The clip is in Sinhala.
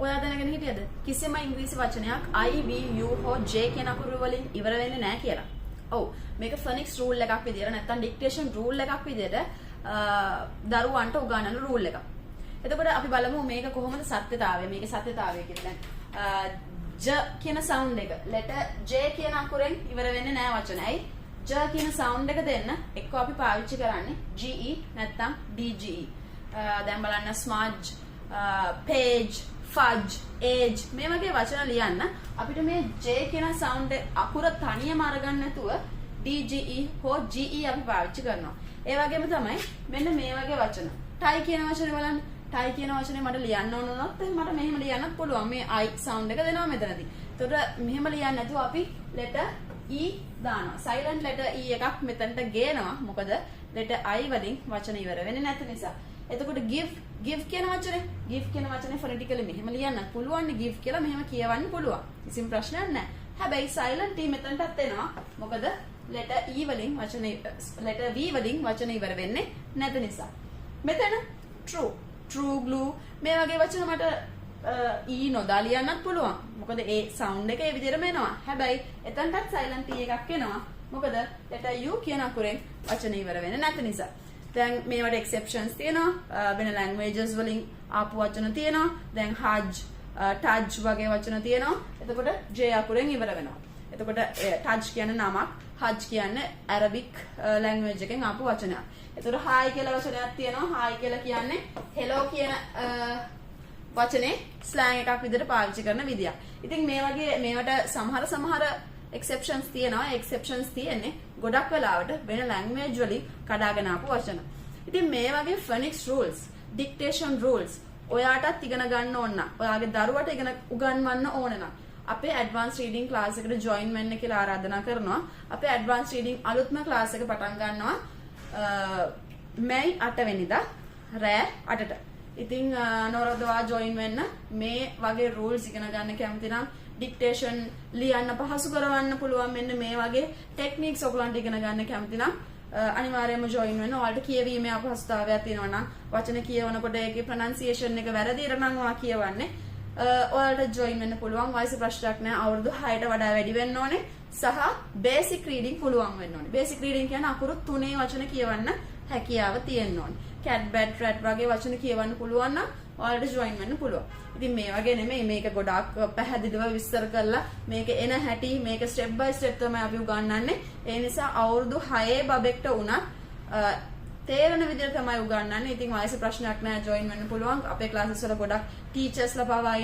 ඔයා දැනගෙන හිටියද? කිසිම ඉංග්‍රීසි වචනයක් I, V, U හෝ J කියන අකුරු වලින් ඉවර වෙන්නේ නැහැ කියලා. ඔව්. මේක ෆොනික්ස් රූල් එකක් විදියට නැත්නම් ඩික්ටේෂන් රූල් එකක් විදියට දරුවන්ට උගන්වන රූල් එකක්. එතකොට අපි බලමු මේක කොහොමද සත්‍යතාවය. මේකේ සත්‍යතාවය කියලා. දැන් J කියන සවුන්ඩ් එක letter J කියන අකුරෙන් ඉවර වෙන්නේ නැහැ වචන. ඇයි? J කියන සවුන්ඩ් එක දෙන්න එක්ක අපි පාවිච්චි කරන්නේ GE නැත්නම් DGE. දැන් බලන්න smudge, page, fudge, age මේ වගේ වචන ලියන්න අපිට මේ J කියන සවුන්ඩ් අකුර තනියම අරගන්න නැතුව DGE හෝ GE අපි පාවිච්චි කරනවා. ඒ වගේම තමයි මෙන්න මේ වගේ වචන. tie කියන වචනේ බලන්න. tie කියන වචනේ මට ලියන්න ඕන වුණොත් මට මෙහෙම ලියන්නත් පුළුවන්. මේ I sound එක දෙනවා මෙතනදී. එතකොට මෙහෙම ලියන්න නැතුව අපි letter E දානවා. silent letter E එකක් මෙතනට ගේනවා. මොකද letter I වලින් වචන ඉවර වෙන්නේ නැති නිසා. එතකොට give කියන වචනේ phonetically මෙහෙම ලියන්නත් පුළුවන්. give කියලා මෙහෙම කියවන්න පුළුවන්. කිසිම ප්‍රශ්නයක් නැහැ. හැබැයි silent T මෙතනටත් එනවා. මොකද letter E වලින් letter V වලින් වචන ඉවර වෙන්නේ නැති නිසා. මෙතන true glue මේ වගේ වචන මට E නොදා ලියන්නත් පුළුවන්. මොකද ඒ sound එක ඒ විදිහටම එනවා. හැබැයි එතනටත් silent T එකක් එනවා. මොකද letter U කියන අකුරෙන් වචන ඉවර වෙන්නේ නැති නිසා. දැන් මේවට exceptions තියෙනවා. වෙන languages වලින් ආපු වචන තියෙනවා. දැන් touch වගේ වචන තියෙනවා. එතකොට J අකුරෙන් ඉවර වෙනවා. එතකොට touch කියන්නේ නමක්, hajj කියන්නේ Arabic language එකෙන් ආපු වචනයක්. එතකොට hi කියලා වචනයක් තියෙනවා. hi කියලා කියන්නේ hello කියන වචනේ slang එකක් විදිහට පාවිච්චි කරන විදියක්. ඉතින් මේ වගේ මේවට සමහර exceptions තියෙනවා. exceptions තියෙන්නේ ගොඩක් වෙලාවට වෙන language වලින් කඩාගෙන ආපු වචන. ඉතින් මේ වගේ phonics rules, dictation rules ඔයාටත් ඉගෙන ගන්න ඕන නම්, ඔයාගේ දරුවට ඉගෙන උගන්වන්න ඕන නම් අපේ advanced reading class එකට join වෙන්න කියලා ආරාධනා කරනවා. අපේ advanced reading අලුත්ම class එක පටන් ගන්නවා මැයි 8 වෙනිදා රෑ 8ට. ඉතින් නොරදවා join වෙන්න. මේ වගේ rules ඉගෙන ගන්න කැමති නම් dictation ලියන්න පහසු කරවන්න පුළුවන් මෙන්න මේ වගේ techniques ඔයගලන්ට ඉගෙන ගන්න කැමති නම් අනිවාර්යයෙන්ම join වෙන්න. ඔයාලට කියවීමේ අපහසුතාවයක් තියෙනවා නම් වචන කියවනකොට ඒකේ pronunciation එක වැරදිද නම් ඔයා කියවන්නේ ඔයාලට join වෙන්න පුළුවන්. වයස ප්‍රශ්නයක් නැහැ. අවුරුදු 6ට වඩා වැඩි වෙන්න ඕනේ සහ basic reading පුළුවන් වෙන්න ඕනේ. basic reading කියන්නේ අකුරු 3 වචන කියවන්න හැකියාව තියෙන්න ඕනේ. cat bat rat වගේ වචන කියවන්න පුළුවන් නම් ඔයාලට join වෙන්න පුළුවන්. ඉතින් මේ වගේ නෙමෙයි මේක ගොඩාක් පැහැදිලිව විස්තර කරලා මේක එන හැටි මේක step by step තමයි අපි උගන්වන්නේ. ඒ නිසා අවුරුදු 6 බබෙක්ට උනත් තේරෙන විදිහට තමයි උගන්වන්නේ. ඉතින් වයස ප්‍රශ්නයක් නැහැ join වෙන්න පුළුවන්. අපේ classes වල ගොඩක් teachers ලා පවා